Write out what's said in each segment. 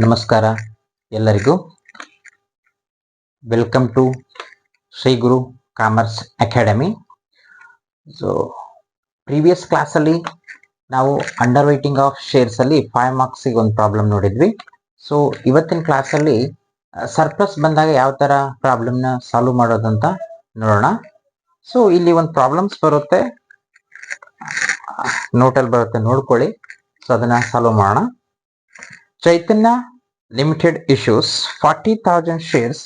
ನಮಸ್ಕಾರ ಎಲ್ಲರಿಗೂ. Welcome to Shri Guru commerce academy. So previous ಕ್ಲಾಸಲ್ಲಿ ನಾವು ಅಂಡರ್ ರೈಟಿಂಗ್ ಆಫ್ ಶೇರ್ಸ್ ಅಲ್ಲಿ 5 ಮಾರ್ಕ್ಸಿಗೆ ಒಂದು ಪ್ರಾಬ್ಲಮ್ ನೋಡಿದ್ವಿ. ಸೊ ಇವತ್ತಿನ ಕ್ಲಾಸಲ್ಲಿ ಸರ್ಪ್ಲಸ್ ಬಂದಾಗ ಯಾವ ತರ ಪ್ರಾಬ್ಲಮ್ನ ಸಾಲ್ವ್ ಮಾಡೋದಂತ ನೋಡೋಣ. ಸೊ ಇಲ್ಲಿ ಒಂದು ಪ್ರಾಬ್ಲಮ್ಸ್ ಬರುತ್ತೆ, ನೋಟಲ್ಲಿ ಬರುತ್ತೆ, ನೋಡ್ಕೊಳ್ಳಿ. ಸೊ ಅದನ್ನ ಸಾಲ್ವ್ ಮಾಡೋಣ. Chaitanya Limited issues 40,000 shares.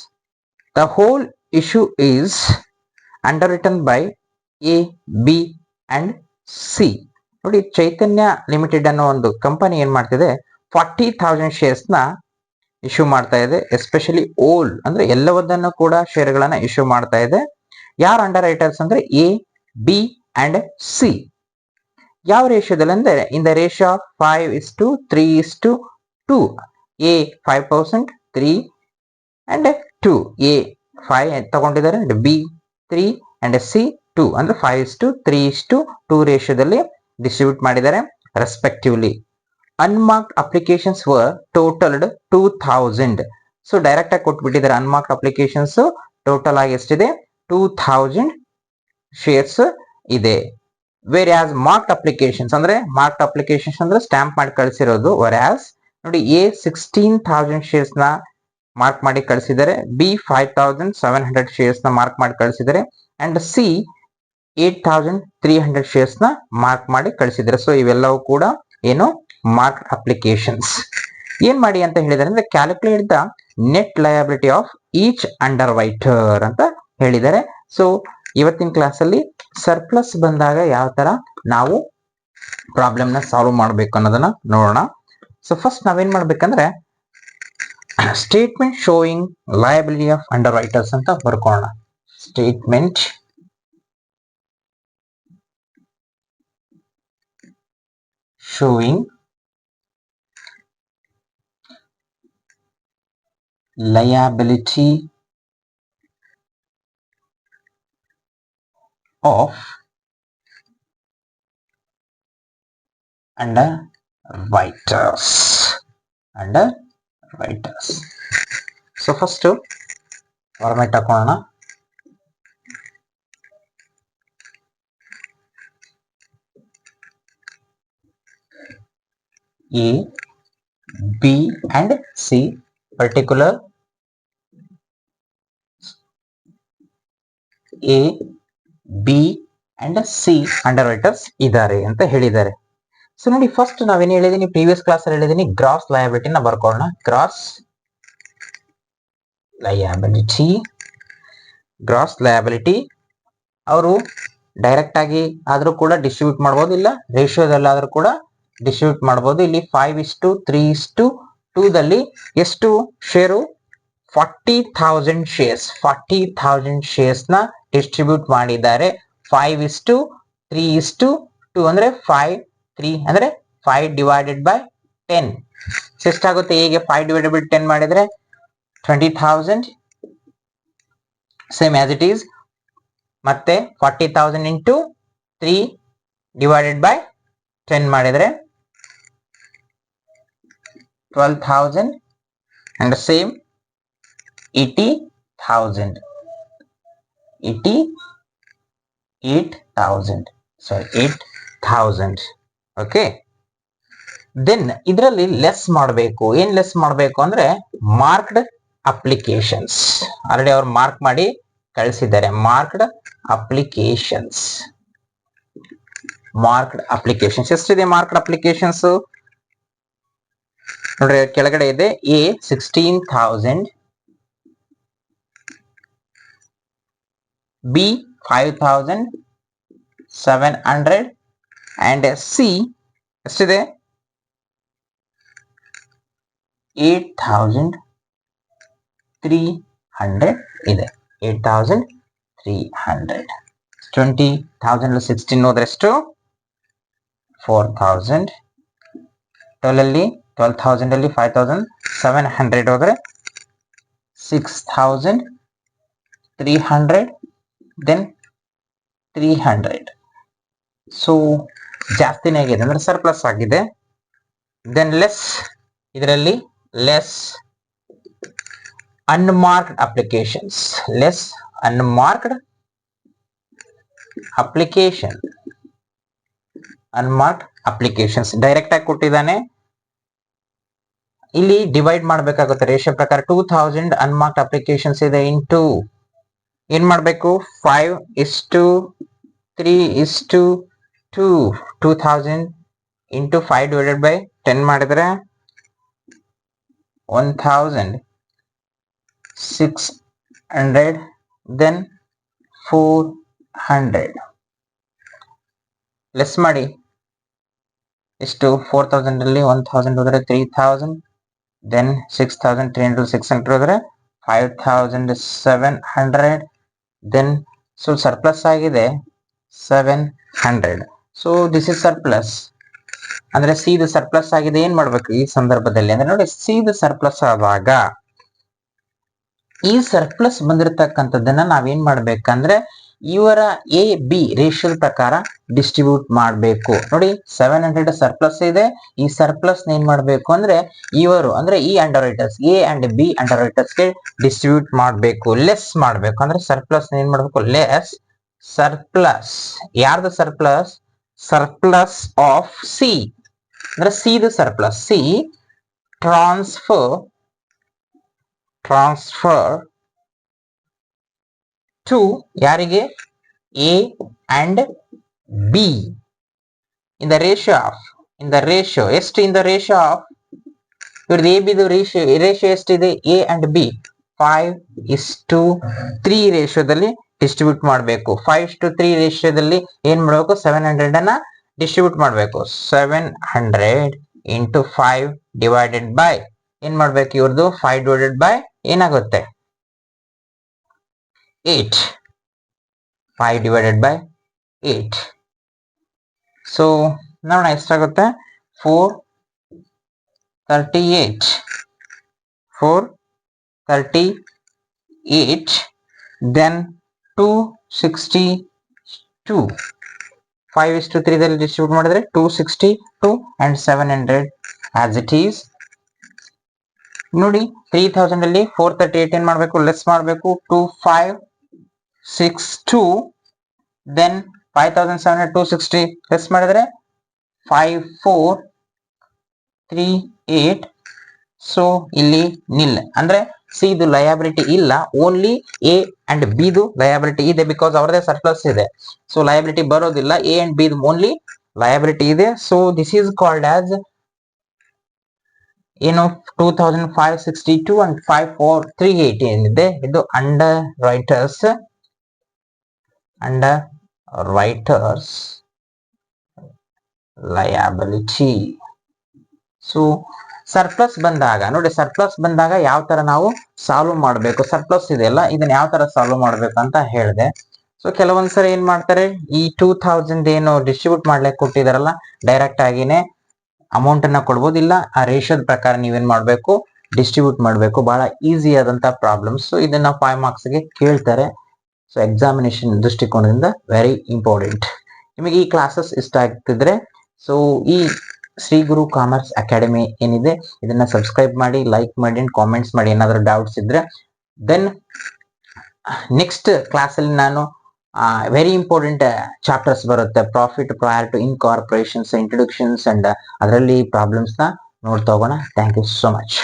The whole issue is underwritten by A, B and C. ನೋಡಿ, ಚೈತನ್ಯ ಲಿಮಿಟೆಡ್ ಅನ್ನೋ ಒಂದು ಕಂಪನಿ ಏನ್ ಮಾಡ್ತಿದೆ, 40,000 ಶೇರ್ಸ್ ನ ಇಶ್ಯೂ ಮಾಡ್ತಾ ಇದೆ. ಎಸ್ಪೆಷಲಿ ಓಲ್ ಅಂದ್ರೆ ಎಲ್ಲವನ್ನೂ ಕೂಡ ಶೇರ್ಗಳನ್ನ ಇಶ್ಯೂ ಮಾಡ್ತಾ ಇದೆ. ಯಾರು ಅಂಡರ್ ರೈಟರ್ಸ್ ಅಂದ್ರೆ ಎ, ಬಿ ಅಂಡ್ ಸಿ. ಯಾವ ರೇಷಿಯೋದಲ್ಲಿ ಅಂದ್ರೆ ಇನ್ the ratio of 5:3:2. A 5%, 3 and 2. A 5 ತಗೊಂಡಿದ್ದಾರೆ, B 3 and C 2 ಅಂದ್ರೆ 5:3:2 ರೇಷಿಯೋದಲ್ಲಿ ಡಿಸ್ಟ್ರಿಬ್ಯೂಟ್ ಮಾಡಿದ್ದಾರೆ respectively. Unmarked applications were totalled 2000. So direct ಆಗಿ ಕೊಟ್ಬಿಟ್ಟಿದ್ದಾರೆ. ಅನ್ಮಾರ್ಕ್ಡ್ ಅಪ್ಲಿಕೇಶನ್ಸ್ ಟೋಟಲ್ ಆಗಿ ಎಷ್ಟಿದೆ, 2000 ಶೇರ್ಸ್ ಇದೆ. ವೇರ್ ಆಸ್ ಮಾರ್ಕ್ಡ್ ಅಪ್ಲಿಕೇಶನ್ಸ್ ಅಂದ್ರೆ ಸ್ಟ್ಯಾಂಪ್ ಮಾಡಿ ಕಳಿಸಿರೋದು. ವೇರ್ ಆಸ್ ನೋಡಿ, ಎ 16,000 ಶೇರ್ಸ್ ನ ಮಾರ್ಕ್ ಮಾಡಿ ಕಳಿಸಿದ್ದಾರೆ, ಬಿ 5,700 ಶೇರ್ಸ್ ನ ಮಾರ್ಕ್ ಮಾಡಿ ಕಳಿಸಿದ್ದಾರೆ ಅಂಡ್ ಸಿ 8,300 ಶೇರ್ಸ್ ನ ಮಾರ್ಕ್ ಮಾಡಿ ಕಳಿಸಿದ್ದಾರೆ. ಸೊ ಇವೆಲ್ಲವೂ ಕೂಡ ಏನು, ಮಾರ್ಕ್ ಅಪ್ಲಿಕೇಶನ್ಸ್. ಏನ್ ಮಾಡಿ ಅಂತ ಹೇಳಿದ್ದಾರೆ ಅಂದ್ರೆ calculate the net liability of each under writer ಅಂತ ಹೇಳಿದ್ದಾರೆ. ಸೊ ಇವತ್ತಿನ ಕ್ಲಾಸ್ ಅಲ್ಲಿ ಸರ್ಪ್ಲಸ್ ಬಂದಾಗ ಯಾವ ತರ ನಾವು ಪ್ರಾಬ್ಲಮ್ ನ ಸಾಲ್ವ್ ಮಾಡಬೇಕು ಅನ್ನೋದನ್ನ ನೋಡೋಣ. ಸೊ ಫಸ್ಟ್ ನಾವೇನ್ ಮಾಡ್ಬೇಕಂದ್ರೆ statement showing liability of underwriters ಅಂತ ಬರ್ಕೊಳ್ಳೋಣ. Statement showing liability of underwriters. So first format ಹಾಕೋಣ. A, B and C particular A, B and C underwriters ಇದ್ದಾರೆ ಅಂತ ಹೇಳಿದ್ದಾರೆ. ಸೊ ನೋಡಿ, ಫಸ್ಟ್ ನಾವೇನ್ ಹೇಳಿದೀನಿ, ಪ್ರೀವಿಯಸ್ ಕ್ಲಾಸ್ ಅಲ್ಲಿ ಹೇಳಿದೀನಿ, ಗ್ರಾಸ್ ಲಯಬಿಲಿಟಿನ ಬರ್ಕೊಳ್ಳೋಣ. ಗ್ರಾಸ್ ಲಯಬಿಲಿಟಿ ಅವರು ಡೈರೆಕ್ಟ್ ಆಗಿ ಆದ್ರೂ ಕೂಡ ಡಿಸ್ಟ್ರಿಬ್ಯೂಟ್ ಮಾಡಬಹುದು, ಇಲ್ಲ ರೇಷಿಯೋದಲ್ಲಾದ್ರೂ ಕೂಡ ಡಿಸ್ಟ್ರಿಬ್ಯೂಟ್ ಮಾಡಬಹುದು. ಇಲ್ಲಿ 5:3:2 ದಲ್ಲಿ ಎಷ್ಟು ಶೇರು, 40,000 ಶೇರ್ಸ್ ನ ಡಿಸ್ಟ್ರಿಬ್ಯೂಟ್ ಮಾಡಿದ್ದಾರೆ. 5:3:2 ಅಂದ್ರೆ 3 ಅಂದ್ರೆ 5/10. ಎಷ್ಟಾಗುತ್ತೆ, ಹೇಗೆ 5/10 ಮಾಡಿದ್ರೆ 20,000, ಸೇಮ್ ಆಸ್ ಇಟ್ ಈಸ್. ಮತ್ತೆ 40,000 ಇಂಟು 3/10 ಮಾಡಿದ್ರೆ 12,000 ಅಂಡ್ ಸೇಮ್ 80,000. ಓಕೆ. ದೆನ್ ಇದರಲ್ಲಿ ಲೆಸ್ ಮಾಡಬೇಕು. ಏನ್ ಲೆಸ್ ಮಾಡಬೇಕು ಅಂದ್ರೆ ಮಾರ್ಕ್ಡ್ ಅಪ್ಲಿಕೇಶನ್ಸ್. ಆಲ್ರೆಡಿ ಅವ್ರು ಮಾರ್ಕ್ ಮಾಡಿ ಕಳಿಸಿದ್ದಾರೆ. ಮಾರ್ಕ್ಡ್ ಅಪ್ಲಿಕೇಶನ್ಸ್ ಎಷ್ಟಿದೆ? ಮಾರ್ಕ್ಡ್ ಅಪ್ಲಿಕೇಶನ್ಸ್ ನೋಡ್ರಿ, ಕೆಳಗಡೆ ಇದೆ. ಎ 16,000, ಬಿ 5,700 ಅಂಡ್ ಸಿ ಎಷ್ಟಿದೆ? 8,300 ಇದೆ. 8,300. 20,000 16 ಹೋದ್ರೆ ಎಷ್ಟು? 4,000. 12,000 ಅಲ್ಲಿ 5,700 ಹೋದ್ರೆ 6,300, ದೆನ್ 300. ಸೊ ಜಾಸ್ತಿನೇ ಆಗಿದೆ ಅಂದ್ರೆ ಸರ್ಪ್ಲಸ್ ಆಗಿದೆ. ದೆನ್ ಲೆಸ್ ಇದರಲ್ಲಿ less unmarked applications, less unmarked application, unmarked applications direct ಆಗಿ ಕೊಟ್ಟಿದ್ದಾನೆ. ಇಲ್ಲಿ ಡಿವೈಡ್ ಮಾಡಬೇಕಾಗುತ್ತೆ ರೇಷಿಯೋ ಪ್ರಕಾರ. 2000 ಅನ್ಮಾರ್ಕ್ಡ್ ಅಪ್ಲಿಕೇಶನ್ಸ್ ಇದೆ ಇಂಟು ಏನ್ ಮಾಡಬೇಕು 5:3:2 2000 ಇಂಟು 5 ಡಿವೈಡೆಡ್ ಬೈ 10 ಮಾಡಿದ್ರೆ 1600 ದೆನ್ 400 ಲೆಸ್ ಮಾಡಿ ಎಷ್ಟು 4000 ಅಲ್ಲಿ 1000 ಹೋದ್ರೆ 3000 then 6300 600 ಹೋದ್ರೆ 5700 then so surplus ಆಗಿದೆ 700. so this is surplus ಅಂದ್ರೆ ಸಿ ದ ಸರ್ಪ್ಲಸ್ ಆಗಿದೆ. ಏನ್ ಮಾಡ್ಬೇಕು ಈ ಸಂದರ್ಭದಲ್ಲಿ ಅಂದ್ರೆ ನೋಡಿ, ಸಿ ದ ಸರ್ಪ್ಲಸ್ ಆದಾಗ ಈ ಸರ್ಪ್ಲಸ್ ಬಂದಿರತಕ್ಕಂಥದ್ದನ್ನ ನಾವೇನ್ ಮಾಡ್ಬೇಕಂದ್ರೆ ಇವರ ಎ ಬಿ ರೇಷಿಯೋದ ಪ್ರಕಾರ ಡಿಸ್ಟ್ರಿಬ್ಯೂಟ್ ಮಾಡಬೇಕು. ನೋಡಿ 700 ಸರ್ಪ್ಲಸ್ ಇದೆ. ಈ ಸರ್ಪ್ಲಸ್ ಏನ್ ಮಾಡ್ಬೇಕು ಅಂದ್ರೆ ಇವರು ಅಂದ್ರೆ ಈ underwriters A and B underwriters ಗೆ ಡಿಸ್ಟ್ರಿಬ್ಯೂಟ್ ಮಾಡಬೇಕು, ಲೆಸ್ ಮಾಡ್ಬೇಕು. ಅಂದ್ರೆ ಸರ್ಪ್ಲಸ್ ಏನ್ ಮಾಡ್ಬೇಕು ಲೆಸ್ ಸರ್ಪ್ಲಸ್. ಯಾರ್ದು ಸರ್ಪ್ಲಸ್? ಸರ್ಪ್ಲಸ್ ಆಫ್ ಸಿ ಅಂದ್ರೆ C the surplus. C transfer to ಯಾರಿಗೆ A and B in the ratio ಎಷ್ಟು? ಇನ್ ದ ರೇಷಿಯೋ ಆಫ್ ಇವ್ರದ್ದು ಎ ಬಿ ರೇಷಿಯೋ ಎಷ್ಟಿದೆ? ಎ ಅಂಡ್ ಬಿ 5:3 ರೇಷಿಯೋದಲ್ಲಿ ಡಿಸ್ಟ್ರಿಬ್ಯೂಟ್ ಮಾಡಬೇಕು. 5:3 ರೇಷಿಯೋದಲ್ಲಿ ಏನ್ ಮಾಡಬೇಕು 700 ಅನ್ನ ಡಿಸ್ಟ್ರಿಬ್ಯೂಟ್ ಮಾಡಬೇಕು. 700 ಇಂಟು 5 ಡಿವೈಡೆಡ್ ಬೈ ಏನ್ ಮಾಡ್ಬೇಕು ಇವ್ರದ್ದು 5 ಡಿವೈಡೆಡ್ ಬೈ ಏನಾಗುತ್ತೆ 8. 5 ಡಿವೈಡೆಡ್ ಬೈ 8. ಸೊ ನೋಡೋಣ ಎಷ್ಟಾಗುತ್ತೆ 438. 438 then 262. 5:3 ದಲ್ಲಿ ಡಿಸ್ಟ್ರಿಬ್ಯೂಟ್ ಮಾಡಿದ್ರೆ 262 and 700 as it is. ನೋಡಿ 3000 ಅಲ್ಲಿ 438 ಏನ್ ಮಾಡ್ಬೇಕು ಲೆಸ್ ಮಾಡ್ಬೇಕು 2562 then 5700 260 ಲೆಸ್ ಮಾಡಿದ್ರೆ 5438. ಸೊ ಇಲ್ಲಿ ನಿಲ್ ಅಂದ್ರೆ ಸಿ ಇದು ಲಯಬಿಲಿಟಿ ಇಲ್ಲ, ಓನ್ಲಿ ಎ ಅಂಡ್ ಬಿ ದು ಲಯಬಿಲಿಟಿ ಇದೆ ಬಿಕಾಸ್ ಅವ್ರದೇ ಸರ್ಪ್ಲಸ್ ಇದೆ. ಸೊ ಲಯಬಿಲಿಟಿ ಬರೋದಿಲ್ಲ, A and B only liability ಇದೆ. So this is called as ಏನು 2562 and 5438 ಏನಿದೆ ಇದು underwriters liability. So surplus ಬಂದಾಗ ನೋಡಿ, ಸರ್ಪ್ಲಸ್ ಬಂದಾಗ ಯಾವ ತರ ನಾವು ಸಾಲ್ವ್ ಮಾಡಬೇಕು, ಸರ್ಪ್ಲಸ್ ಇದೆಯಲ್ಲ ಇದನ್ನ ಯಾವ ತರ ಸಾಲ್ವ್ ಮಾಡ್ಬೇಕು ಅಂತ ಹೇಳಿದೆ. ಸೊ ಕೆಲವೊಂದ್ಸರಿ ಏನ್ ಮಾಡ್ತಾರೆ ಈ 2000 ಏನು ಡಿಸ್ಟ್ರಿಬ್ಯೂಟ್ ಮಾಡ್ಲಿಕ್ಕೆ ಕೊಟ್ಟಿದಾರಲ್ಲ ಡೈರೆಕ್ಟ್ ಆಗಿನೇ ಅಮೌಂಟ್ ಅನ್ನ ಕೊಡ್ಬೋದು, ಇಲ್ಲ ಆ ರೇಷಿಯೋದ ಪ್ರಕಾರ ನೀವೇನ್ ಮಾಡ್ಬೇಕು ಡಿಸ್ಟ್ರಿಬ್ಯೂಟ್ ಮಾಡಬೇಕು. ಬಹಳ ಈಸಿ ಆದಂತ ಪ್ರಾಬ್ಲಮ್ಸ್. ಸೊ ಇದನ್ನ 5 ಮಾರ್ಕ್ಸ್ ಗೆ ಕೇಳ್ತಾರೆ. ಸೊ ಎಕ್ಸಾಮಿನೇಷನ್ ದೃಷ್ಟಿಕೋನದಿಂದ ವೆರಿ ಇಂಪಾರ್ಟೆಂಟ್. ನಿಮಗೆ ಈ ಕ್ಲಾಸಸ್ ಇಷ್ಟ ಆಗ್ತಿದ್ರೆ ಸೊ ಈ ಶ್ರೀ ಗುರು ಕಾಮರ್ಸ್ ಅಕಾಡೆಮಿ ಏನಿದೆ ಇದನ್ನ ಸಬ್ಸ್ಕ್ರೈಬ್ ಮಾಡಿ, ಲೈಕ್ ಮಾಡಿ ಅಂಡ್ ಕಾಮೆಂಟ್ಸ್ ಮಾಡಿ ಏನಾದ್ರು ಡೌಟ್ಸ್ ಇದ್ರೆ. ದೆನ್ ನೆಕ್ಸ್ಟ್ ಕ್ಲಾಸ್ ಅಲ್ಲಿ ನಾನು ವೆರಿ ಇಂಪಾರ್ಟೆಂಟ್ ಚಾಪ್ಟರ್ಸ್ ಬರುತ್ತೆ, profit prior to incorporations, introductions and ಅದರಲ್ಲಿ ಪ್ರಾಬ್ಲಮ್ಸ್ ನ ನೋಡ್ತಾ ಹೋಗೋಣ. Thank you so much.